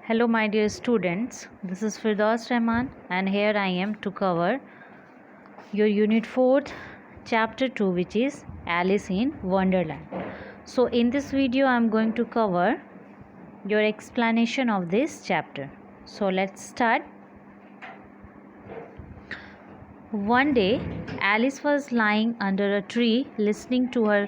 Hello, my dear students. This is Firdaus Rahman, and here I am to cover your Unit 4th, Chapter 2, which is Alice in Wonderland. So, in this video, I am going to cover your explanation of this chapter. So, let's start. One day, Alice was lying under a tree listening to her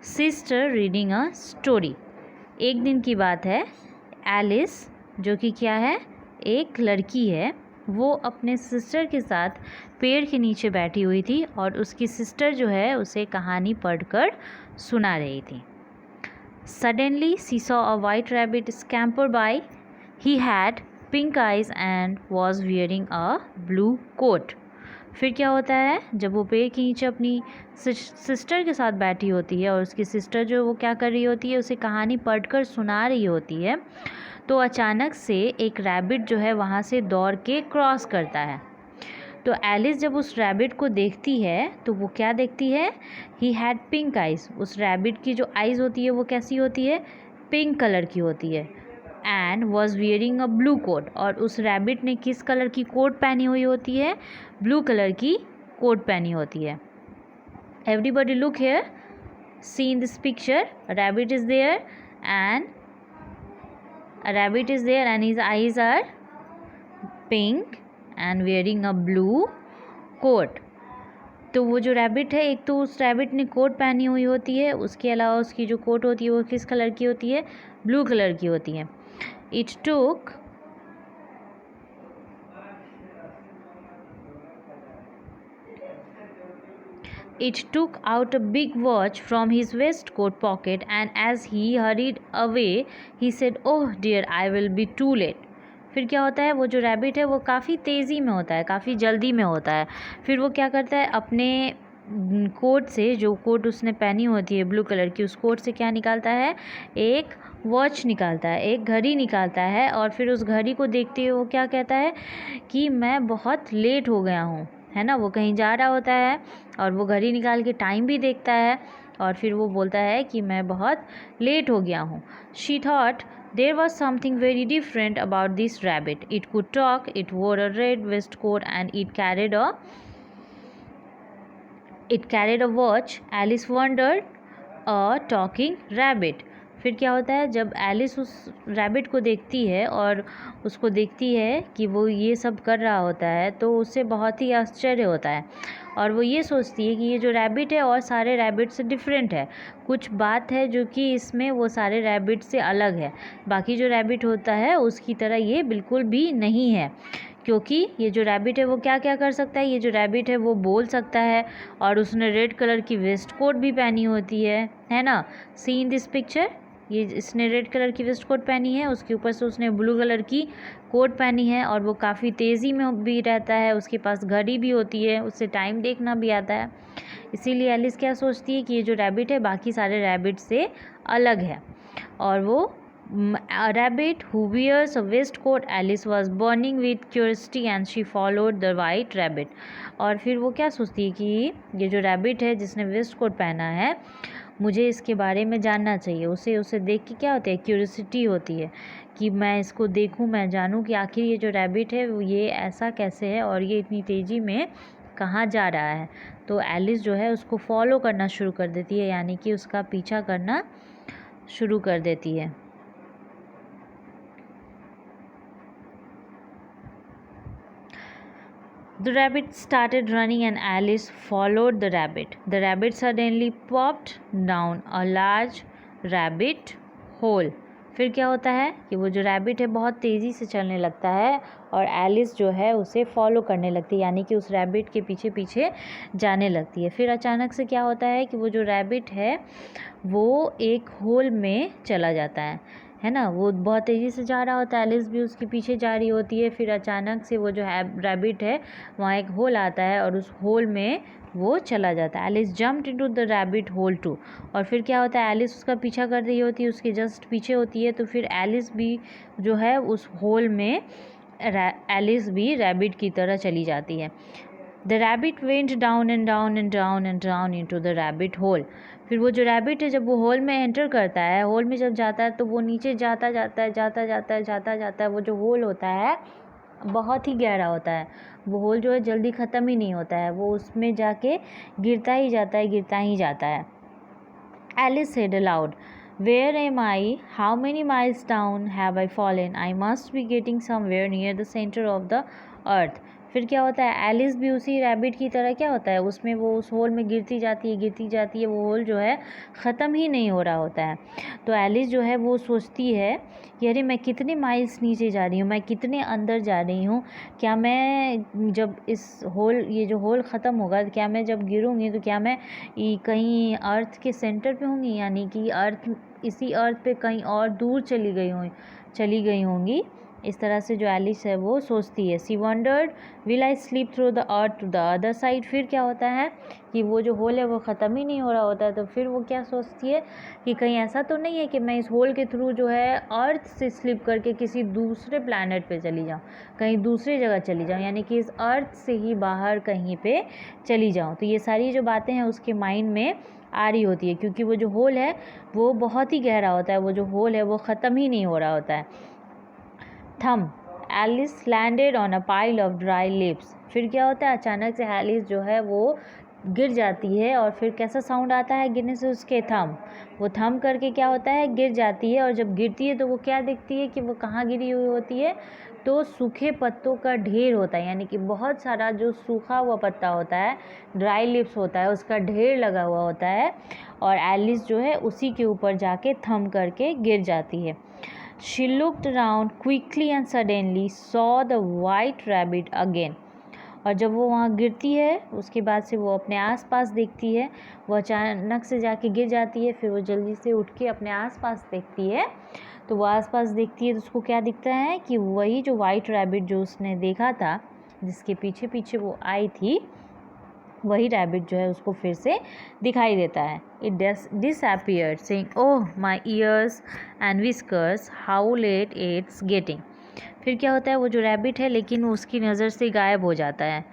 sister reading a story. एक दिन की बात है, Alice जो कि क्या है, एक लड़की है, वो अपने सिस्टर के साथ पेड़ के नीचे बैठी हुई थी और उसकी सिस्टर जो है उसे कहानी पढ़कर सुना रही थी. Suddenly she saw a white rabbit scamper by. He had pink eyes and was wearing a blue coat. फिर क्या होता है, जब वो पेड़ के नीचे अपनी सिस्टर के साथ बैठी होती है और उसकी सिस्टर जो वो क्या कर रही होती है, उसे कहानी पढ़कर सुना रही होती है, तो अचानक से एक रैबिट जो है वहाँ से दौड़ के क्रॉस करता है. तो एलिस जब उस रैबिट को देखती है तो वो क्या देखती है, ही हैड पिंक आइज़. उस रैबिट की जो आइज़ होती है वो कैसी होती है, पिंक कलर की होती है. And was wearing a blue coat. और उस रैबिट ने किस कलर की कोट पहनी हुई होती है, ब्लू कलर की कोट पहनी होती है. Everybody look here, see in this picture, rabbit is there and his eyes are pink and wearing a blue coat. तो वो जो रैबिट है, एक तो उस रैबिट ने कोट पहनी हुई होती है, उसके अलावा उसकी जो कोट होती है वो किस कलर की होती है, ब्लू कलर की होती है. It took out a big watch from his waistcoat pocket, and as he hurried away, he said, "Oh dear, I will be too late." फिर क्या होता है, वो जो रैबिट है वो काफ़ी तेज़ी में होता है, काफ़ी जल्दी में होता है. फिर वो क्या करता है, अपने कोट से, जो कोट उसने पहनी होती है ब्लू कलर की, उस कोट से क्या निकालता है, एक वॉच निकालता है, एक घड़ी निकालता है. और फिर उस घड़ी को देखते हुए वो क्या कहता है कि मैं बहुत लेट हो गया हूँ, है ना. वो कहीं जा रहा होता है और वो घड़ी निकाल के टाइम भी देखता है और फिर वो बोलता है कि मैं बहुत लेट हो गया हूँ. She thought there was something very different about this rabbit. It could talk, it wore a red waistcoat and it carried a watch. Alice wondered, a talking rabbit. फिर क्या होता है, जब एलिस उस रैबिट को देखती है और उसको देखती है कि वो ये सब कर रहा होता है, तो उससे बहुत ही आश्चर्य होता है और वो ये सोचती है कि ये जो रैबिट है और सारे रैबिट से डिफरेंट है. कुछ बात है जो कि इसमें वो सारे रैबिट से अलग है. बाकी जो रैबिट होता है उसकी तरह ये बिल्कुल भी नहीं है, क्योंकि ये जो रैबिट है वो क्या क्या कर सकता है, ये जो रैबिट है वो बोल सकता है और उसने रेड कलर की वेस्ट कोट भी पहनी होती है ना. सी इन दिस पिक्चर, ये इसने रेड कलर की वेस्ट कोट पहनी है, उसके ऊपर से उसने ब्लू कलर की कोट पहनी है और वो काफ़ी तेज़ी में भी रहता है. उसके पास घड़ी भी होती है, उससे टाइम देखना भी आता है. इसीलिए एलिस क्या सोचती है कि ये जो रैबिट है बाकी सारे रैबिट से अलग है. और वो a rabbit who wears a waistcoat. Alice was burning with curiosity and she followed the white rabbit. और फिर वो क्या सोचती है कि ये जो रैबिट है जिसने वेस्ट कोट पहना है, मुझे इसके बारे में जानना चाहिए. उसे देख के क्या होता है, क्यूरियोसिटी होती है कि मैं इसको देखूं, मैं जानूं कि आखिर ये जो रैबिट है वो ये ऐसा कैसे है और ये इतनी तेज़ी में कहाँ जा रहा है. तो एलिस जो है उसको फॉलो करना शुरू कर देती है, यानी कि उसका पीछा करना शुरू कर देती है. The rabbit started running and Alice followed the rabbit. The rabbit suddenly popped down a large rabbit hole. फिर क्या होता है कि वो जो रैबिट है बहुत तेज़ी से चलने लगता है और एलिस जो है उसे फॉलो करने लगती है, यानी कि उस रैबिट के पीछे पीछे जाने लगती है. फिर अचानक से क्या होता है कि वो जो रैबिट है वो एक होल में चला जाता है ना. वो बहुत तेज़ी से जा रहा होता है, एलिस भी उसके पीछे जा रही होती है. फिर अचानक से वो जो रैबिट है वहाँ एक होल आता है और उस होल में वो चला जाता है. Alice jumped into the rabbit hole too. और फिर क्या होता है, एलिस उसका पीछा कर रही होती है, उसके जस्ट पीछे होती है. तो फिर एलिस भी जो है उस होल में एलिस भी रैबिट की तरह चली जाती है. The rabbit went down and down and down and down into the rabbit whole. फिर वो जो रैबिट है जब वो होल में एंटर करता है, होल में जब जाता है तो वो नीचे जाता जाता है जाता जाता है जाता जाता है। वो जो होल होता है बहुत ही गहरा होता है, वो होल जो है जल्दी ख़त्म ही नहीं होता है, वो उसमें जाके गिरता ही जाता है, गिरता ही जाता है। Alice said aloud, "Where am I? How many miles down have I fallen? I must be getting somewhere near the center of the earth." फिर क्या होता है, एलिस भी उसी रैबिट की तरह क्या होता है, उसमें वो उस होल में गिरती जाती है, वो होल जो है ख़त्म ही नहीं हो रहा होता है। तो एलिस जो है वो सोचती है कि अरे मैं कितने माइल्स नीचे जा रही हूँ, मैं कितने अंदर जा रही हूँ, क्या मैं जब ये जो होल ख़त्म होगा, क्या मैं जब गिरूँगी तो क्या मैं कहीं अर्थ के सेंटर पे होंगी, यानी कि इसी अर्थ पे कहीं और दूर चली गई होंगी। इस तरह से जो एलिस है वो सोचती है। She wondered, will I sleep through the earth to the other side. फिर क्या होता है कि वो जो होल है वो ख़त्म ही नहीं हो रहा होता है, तो फिर वो क्या सोचती है कि कहीं ऐसा तो नहीं है कि मैं इस होल के थ्रू जो है अर्थ से स्लिप करके किसी दूसरे प्लैनेट पे चली जाऊँ, कहीं दूसरी जगह चली जाऊँ, यानी कि इस अर्थ से ही बाहर कहीं पे चली जाऊँ। तो ये सारी जो बातें हैं उसके माइंड में आ रही होती है, क्योंकि वो जो होल है वो बहुत ही गहरा होता है, वो जो होल है वो ख़त्म ही नहीं हो रहा होता है। Thump, Alice landed on a pile of dry leaves. फिर क्या होता है, अचानक से एलिस जो है वो गिर जाती है, और फिर कैसा साउंड आता है गिरने से, उसके थम, वो थम करके क्या होता है गिर जाती है। और जब गिरती है तो वो क्या देखती है कि वो कहाँ गिरी हुई होती है, तो सूखे पत्तों का ढेर होता है, यानी कि बहुत सारा जो सूखा हुआ पत्ता होता है, ड्राई लिप्स होता है, उसका ढेर लगा हुआ होता है, और एलिस जो है उसी के ऊपर जाके थम करके गिर जाती है। She looked around quickly and suddenly saw the white rabbit again. और जब वो वहाँ गिरती है उसके बाद से वो अपने आसपास देखती है, वो अचानक से जाके गिर जाती है, फिर वो जल्दी से उठ के अपने आसपास देखती है। तो वो आसपास देखती है तो उसको क्या दिखता है कि वही जो वाइट रैबिट जो उसने देखा था, जिसके पीछे पीछे वो आई थी, वही रैबिट जो है उसको फिर से दिखाई देता है। It disappeared saying, oh my ears and whiskers, how late it's getting. फिर क्या होता है, वो जो रैबिट है लेकिन उसकी नज़र से गायब हो जाता है,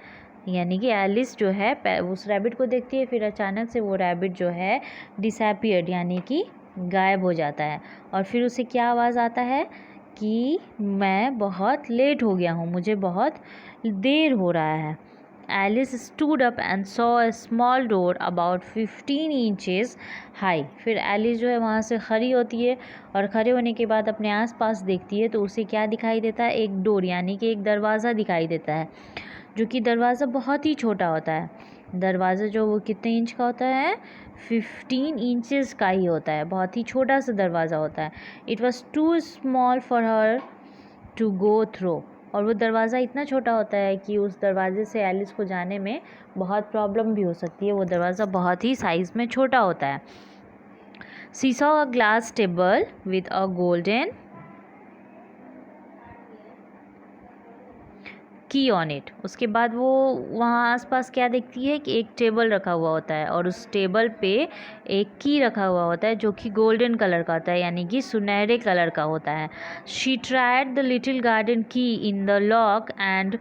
यानी कि एलिस जो है उस रैबिट को देखती है, फिर अचानक से वो रैबिट जो है डिसअपीयर्ड यानी कि गायब हो जाता है। और फिर उसे क्या आवाज़ आता है कि मैं बहुत लेट हो गया हूँ, मुझे बहुत देर हो रहा है। Alice stood up and saw a small door about 15 inches high. फिर एलिस जो है वहाँ से खड़ी होती है, और खड़े होने के बाद अपने आसपास देखती है तो उसे क्या दिखाई देता है, एक डोर यानी कि एक दरवाज़ा दिखाई देता है, जो कि दरवाज़ा बहुत ही छोटा होता है। दरवाज़ा जो वो कितने इंच का होता है, 15 इंचेस का ही होता है, बहुत ही छोटा सा दरवाज़ा होता है। It was too small for her to go through. और वो दरवाज़ा इतना छोटा होता है कि उस दरवाजे से एलिस को जाने में बहुत प्रॉब्लम भी हो सकती है, वो दरवाज़ा बहुत ही साइज़ में छोटा होता है। She saw a glass table with a golden की ऑन इट। उसके बाद वो वहाँ आसपास क्या देखती है कि एक टेबल रखा हुआ होता है, और उस टेबल पे एक की रखा हुआ होता है जो कि गोल्डन कलर का होता है, यानी कि सुनहरे कलर का होता है। She tried the little garden key in the lock and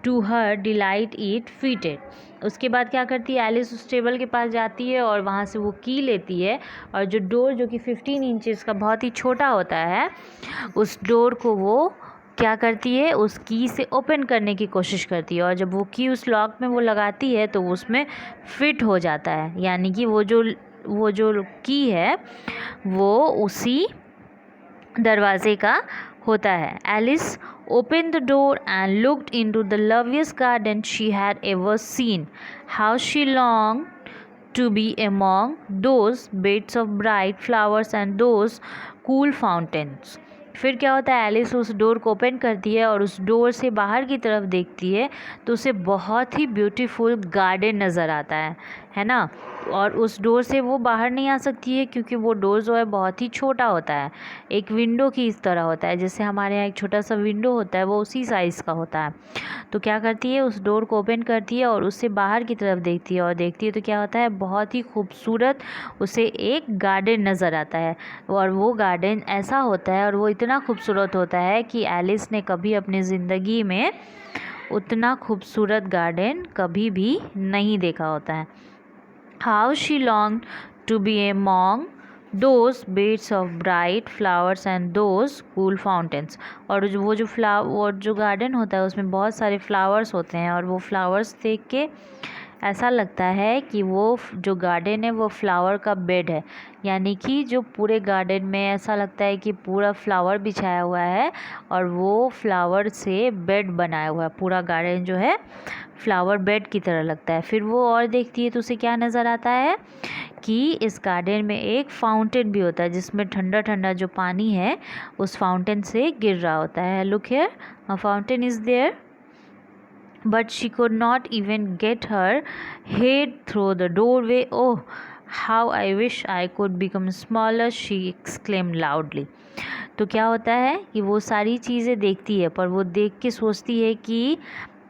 to her delight it fitted. उसके बाद क्या करती है, एलिस उस टेबल के पास जाती है और वहाँ से वो की लेती है, और जो डोर जो कि 15 इंचेस का बहुत ही छोटा होता है, उस डोर को वो क्या करती है, उस की से ओपन करने की कोशिश करती है। और जब वो की उस लॉक में वो लगाती है तो उसमें फिट हो जाता है, यानी कि वो जो की है वो उसी दरवाजे का होता है। Alice opened the door and looked into the loveliest garden she had ever seen. How she longed to be among those beds of bright flowers and those cool fountains. फिर क्या होता है, एलिस उस डोर को open करती है और उस डोर से बाहर की तरफ देखती है तो उसे बहुत ही ब्यूटीफुल गार्डन नज़र आता है ना। और उस डोर से वो बाहर नहीं आ सकती है क्योंकि वो डोर जो है बहुत ही छोटा होता है, एक विंडो की इस तरह होता है, जैसे हमारे यहाँ एक छोटा सा विंडो होता है वो उसी साइज़ का होता है। तो क्या करती है, उस डोर को ओपन करती है और उससे बाहर की तरफ देखती है, और देखती है तो क्या होता है, बहुत ही खूबसूरत उसे एक गार्डन नज़र आता है। और वो गार्डन ऐसा होता है और वो इतना खूबसूरत होता है कि एलिस ने कभी अपनी ज़िंदगी में उतना खूबसूरत गार्डन कभी भी नहीं देखा होता है। How she long to be among those beds of bright flowers and those cool fountains। और वो जो गार्डन होता है उसमें बहुत सारे फ्लावर्स होते हैं और वो फ्लावर्स देख के ऐसा लगता है कि वो जो गार्डन है वो फ्लावर का बेड है, यानी कि जो पूरे गार्डन में ऐसा लगता है कि पूरा फ्लावर बिछाया हुआ है और वो फ्लावर से बेड बनाया हुआ है। पूरा गार्डन जो है फ्लावर बेड की तरह लगता है। फिर वो और देखती है तो उसे क्या नज़र आता है कि इस गार्डन में एक फाउंटेन भी होता है जिसमें ठंडा ठंडा जो पानी है उस फाउंटेन से गिर रहा होता है। Look here, a fountain is there, but she could not even get her head through the doorway. Oh, how I wish I could become smaller, she exclaimed loudly। तो क्या होता है कि वो सारी चीज़ें देखती है पर वो देख के सोचती है कि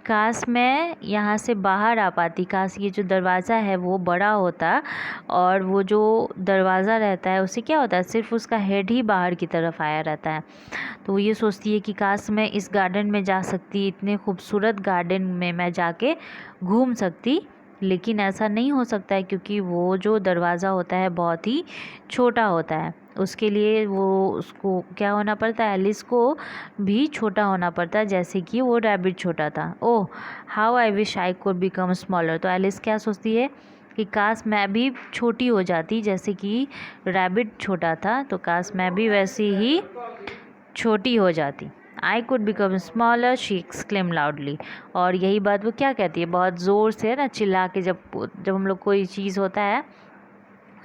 काश मैं यहाँ से बाहर आ पाती, काश ये जो दरवाज़ा है वो बड़ा होता और वो जो दरवाज़ा रहता है उससे क्या होता है सिर्फ उसका हेड ही बाहर की तरफ आया रहता है। तो वो ये सोचती है कि काश मैं इस गार्डन में जा सकती, इतने खूबसूरत गार्डन में मैं जाके घूम सकती, लेकिन ऐसा नहीं हो सकता है क्योंकि वो जो दरवाज़ा होता है बहुत ही छोटा होता है। उसके लिए वो उसको क्या होना पड़ता है, एलिस को भी छोटा होना पड़ता है जैसे कि वो रैबिट छोटा था। Oh how I wish I could become smaller. तो एलिस क्या सोचती है कि काश मैं भी छोटी हो जाती जैसे कि रैबिट छोटा था, तो काश मैं भी वैसी ही छोटी हो जाती। I could become smaller, she exclaim loudly. और यही बात वो क्या कहती है बहुत ज़ोर से ना, चिल्ला के। जब हम लोग कोई चीज़ होता है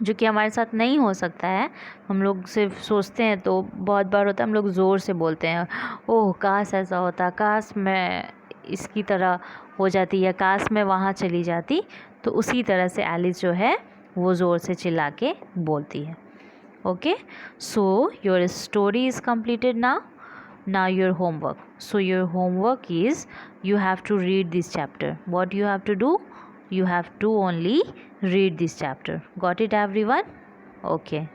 जो कि हमारे साथ नहीं हो सकता है, हम लोग सिर्फ सोचते हैं, तो बहुत बार होता है हम लोग ज़ोर से बोलते हैं ओह काश ऐसा होता, काश मैं इसकी तरह हो जाती, या काश मैं वहाँ चली जाती। तो उसी तरह से एलिस जो है वो ज़ोर से चिल्ला के बोलती है। Okay, so your story is completed now. Now your homework. So your homework is you have to read this chapter. What you have to do? You have to only read this chapter. Got it everyone? Okay.